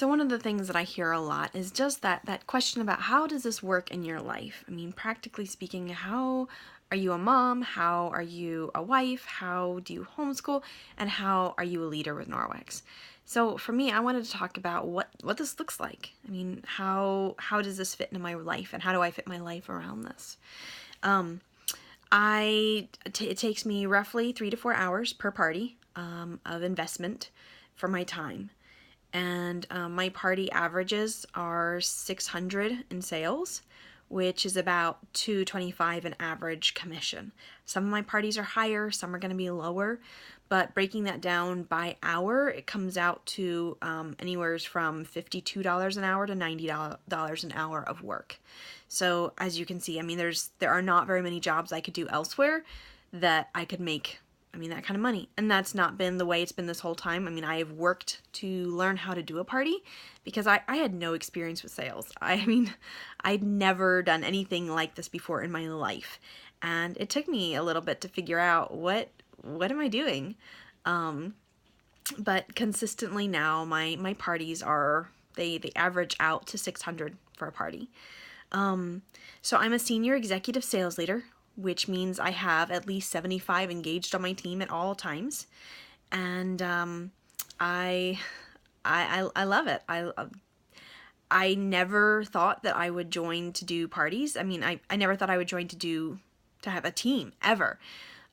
So one of the things that I hear a lot is just that question about how does this work in your life? I mean, practically speaking, how are you a mom? How are you a wife? How do you homeschool? And how are you a leader with Norwex? So for me, I wanted to talk about what this looks like. I mean, how does this fit into my life, and how do I fit my life around this? It takes me roughly 3 to 4 hours per party of investment for my time. And my party averages are 600 in sales, which is about 225 an average commission. Some of my parties are higher, some are going to be lower, but breaking that down by hour, it comes out to anywhere from $52 an hour to $90 an hour of work. So as you can see, I mean, there are not very many jobs I could do elsewhere that I could make, I mean, that kind of money. And that's not been the way it's been this whole time. I mean, I have worked to learn how to do a party because I had no experience with sales. I mean, I'd never done anything like this before in my life. And it took me a little bit to figure out what am I doing? But consistently now my parties are, they average out to 600 for a party. So I'm a senior executive sales leader, which means I have at least 75 engaged on my team at all times, and I love it. I never thought that I would join to do parties. I mean, I never thought I would join to have a team ever.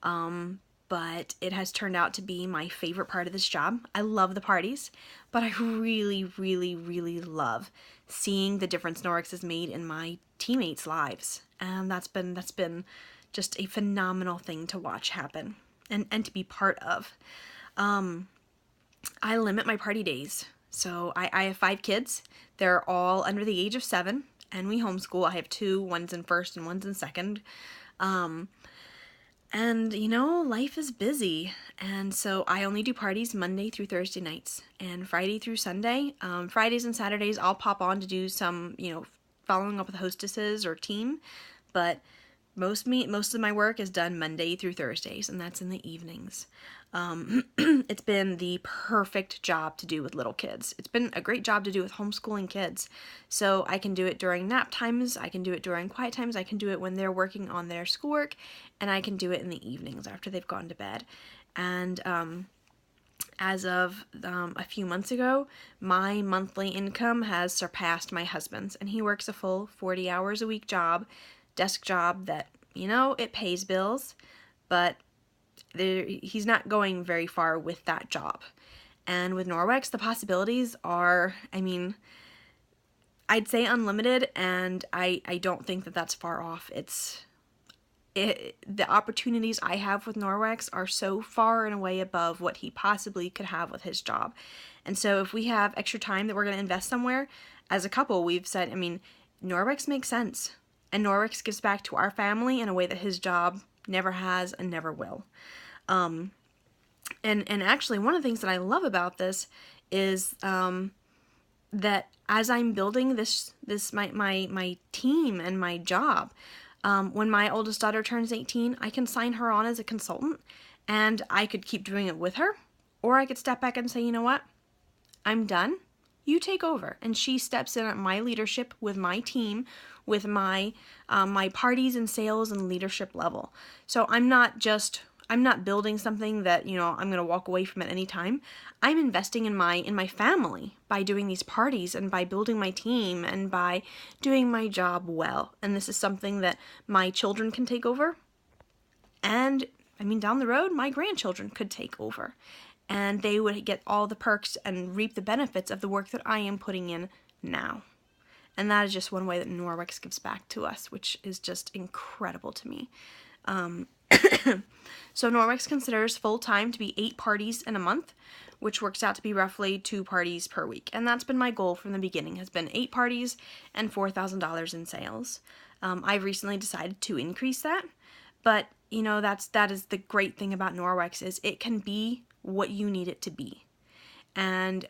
But it has turned out to be my favorite part of this job. I love the parties, but I really, really, really love seeing the difference Norwex has made in my teammates' lives. And that's been just a phenomenal thing to watch happen and to be part of. I limit my party days. So I have 5 kids. They're all under the age of 7, and we homeschool. I have 2, one's in first and one's in second. And, you know, life is busy, and so I only do parties Monday through Thursday nights, and Friday through Sunday. Fridays and Saturdays I'll pop on to do some, following up with hostesses or team, but most of my work is done Monday through Thursdays, and that's in the evenings. It's been the perfect job to do with little kids. It's been a great job to do with homeschooling kids. So I can do it during nap times, I can do it during quiet times, I can do it when they're working on their schoolwork, and I can do it in the evenings after they've gone to bed. And as of a few months ago, my monthly income has surpassed my husband's, and he works a full 40 hours a week job, desk job that, it pays bills, but he's not going very far with that job. And with Norwex, the possibilities are, I mean, I'd say unlimited, and I don't think that that's far off. The opportunities I have with Norwex are so far and away above what he possibly could have with his job. And so if we have extra time that we're going to invest somewhere, as a couple, we've said, I mean, Norwex makes sense. And Norwex gives back to our family in a way that his job never has and never will. And actually, one of the things that I love about this is that as I'm building my team and my job, when my oldest daughter turns 18, I can sign her on as a consultant, and I could keep doing it with her, or I could step back and say, you know what, I'm done. You take over. And she steps in at my leadership with my team, with my parties and sales and leadership level. So I'm not building something that, I'm going to walk away from at any time. I'm investing in my family by doing these parties and by building my team and by doing my job well. And this is something that my children can take over. And I mean, down the road, my grandchildren could take over. And they would get all the perks and reap the benefits of the work that I am putting in now. And that is just one way that Norwex gives back to us, which is just incredible to me. So Norwex considers full-time to be 8 parties in a month, which works out to be roughly 2 parties per week. And that's been my goal from the beginning, has been 8 parties and $4,000 in sales. I've recently decided to increase that, but that is the great thing about Norwex, is it can be what you need it to be. And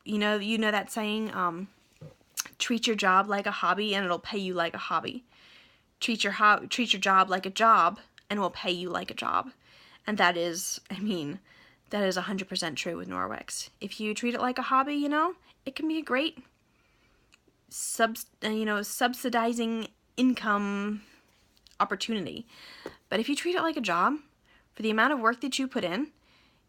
you know that saying, treat your job like a hobby and it'll pay you like a hobby. Treat your job like a job and will pay you like a job. And that is, I mean, That is 100% true with Norwex. If you treat it like a hobby, you know, it can be a great subsidizing income opportunity. But if you treat it like a job, for the amount of work that you put in,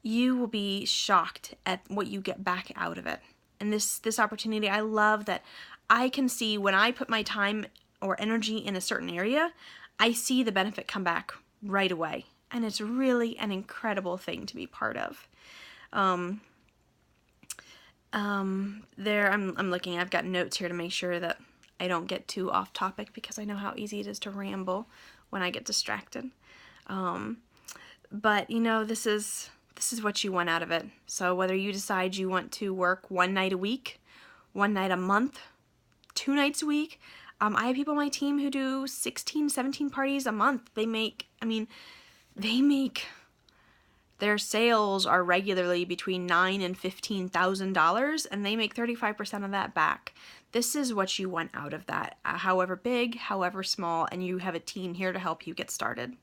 you will be shocked at what you get back out of it. And this opportunity, I love that I can see when I put my time or energy in a certain area, I see the benefit come back right away. And it's really an incredible thing to be part of. I'm looking, I've got notes here to make sure that I don't get too off topic, because I know how easy it is to ramble when I get distracted. But you know, this is what you want out of it. So whether you decide you want to work 1 night a week, 1 night a month, 2 nights a week, I have people on my team who do 16, 17 parties a month. Their sales are regularly between $9,000 and $15,000, and they make 35% of that back. This is what you want out of that, however big, however small, and you have a team here to help you get started.